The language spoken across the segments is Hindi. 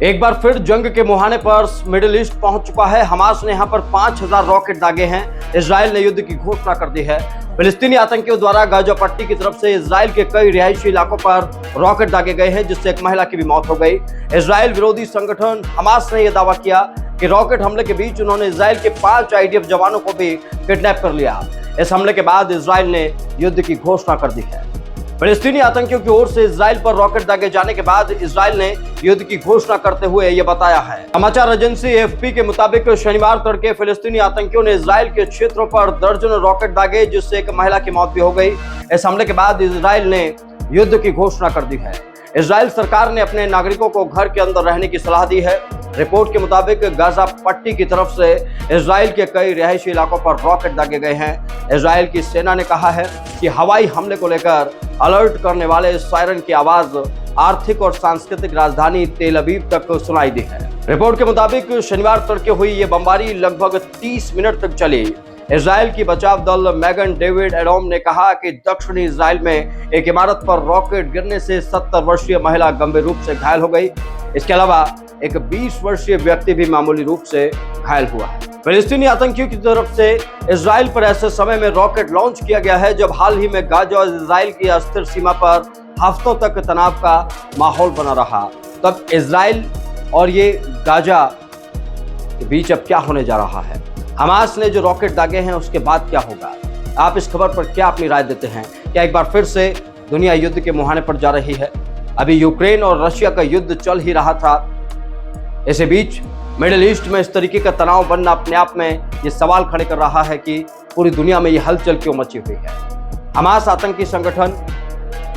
एक बार फिर जंग के मुहाने पर मिडिल ईस्ट पहुंच चुका है। हमास ने यहां पर 5000 रॉकेट दागे हैं। इजराइल ने युद्ध की घोषणा कर दी है। फिलिस्तीनी आतंकियों द्वारा गाजा पट्टी की तरफ से इजराइल के कई रिहायशी इलाकों पर रॉकेट दागे गए हैं, जिससे एक महिला की भी मौत हो गई। इजराइल विरोधी संगठन हमास ने यह दावा किया कि रॉकेट हमले के बीच उन्होंने इजराइल के 5 IDF जवानों को भी किडनैप कर लिया। इस हमले के बाद इजराइल ने युद्ध की घोषणा कर दी है। फिलिस्तीनी आतंकियों की ओर से इजराइल पर रॉकेट दागे जाने के बाद इजराइल ने युद्ध की घोषणा करते हुए यह बताया है। समाचार एजेंसी AFP के मुताबिक शनिवार तड़के फिलिस्तीनी आतंकियों ने इजराइल के क्षेत्रों पर दर्जनों रॉकेट दागे, जिससे एक महिला की मौत भी हो गई। इस हमले के बाद इजराइल ने युद्ध की घोषणा कर दी है। इजराइल सरकार ने अपने नागरिकों को घर के अंदर रहने की सलाह दी है। रिपोर्ट के मुताबिक गाजा पट्टी की तरफ से इजराइल के कई रिहायशी इलाकों पर रॉकेट दागे गए हैं। इजराइल की सेना ने कहा है कि हवाई हमले को लेकर अलर्ट करने वाले सायरन की आवाज आर्थिक और सांस्कृतिक राजधानी तेल अवीव तक सुनाई दी है। रिपोर्ट के मुताबिक शनिवार तड़के हुई ये बमबारी लगभग 30 मिनट तक चली। इजराइल की बचाव दल मैगन डेविड एडोम ने कहा कि दक्षिणी इजराइल में एक इमारत पर रॉकेट गिरने से 70 वर्षीय महिला गंभीर रूप से घायल हो गई। इसके अलावा एक 20 वर्षीय व्यक्ति भी मामूली रूप से घायल हुआ है। फिलिस्तीनी आतंकियों की तरफ से इजराइल पर ऐसे समय में रॉकेट लॉन्च किया गया है जब हाल ही में गाजा और इजराइल की अस्थिर सीमा पर हफ्तों तक तनाव का माहौल बना रहा। तब इजराइल और ये गाजा के बीच अब क्या होने जा रहा है? हमास ने जो रॉकेट दागे हैं उसके बाद क्या होगा? आप इस खबर पर क्या अपनी राय देते हैं? क्या एक बार फिर से दुनिया युद्ध के मुहाने पर जा रही है? अभी यूक्रेन और रशिया का युद्ध चल ही रहा था। इसी बीच मिडिल ईस्ट में इस तरीके का तनाव बनना अपने आप में ये सवाल खड़े कर रहा है कि पूरी दुनिया में ये हलचल क्यों मची हुई है। हमास आतंकी संगठन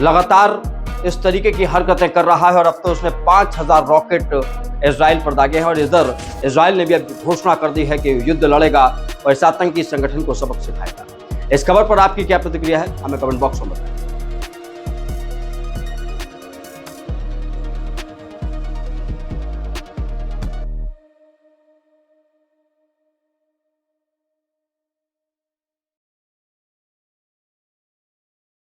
लगातार इस तरीके की हरकतें कर रहा है और अब तो उसने 5000 रॉकेट इजराइल पर दागे हैं और इधर इजराइल ने भी अब घोषणा कर दी है कि युद्ध लड़ेगा और इस आतंकी संगठन को सबक सिखाएगा। इस खबर पर आपकी क्या प्रतिक्रिया है? हमें कमेंट बॉक्स में बताएं।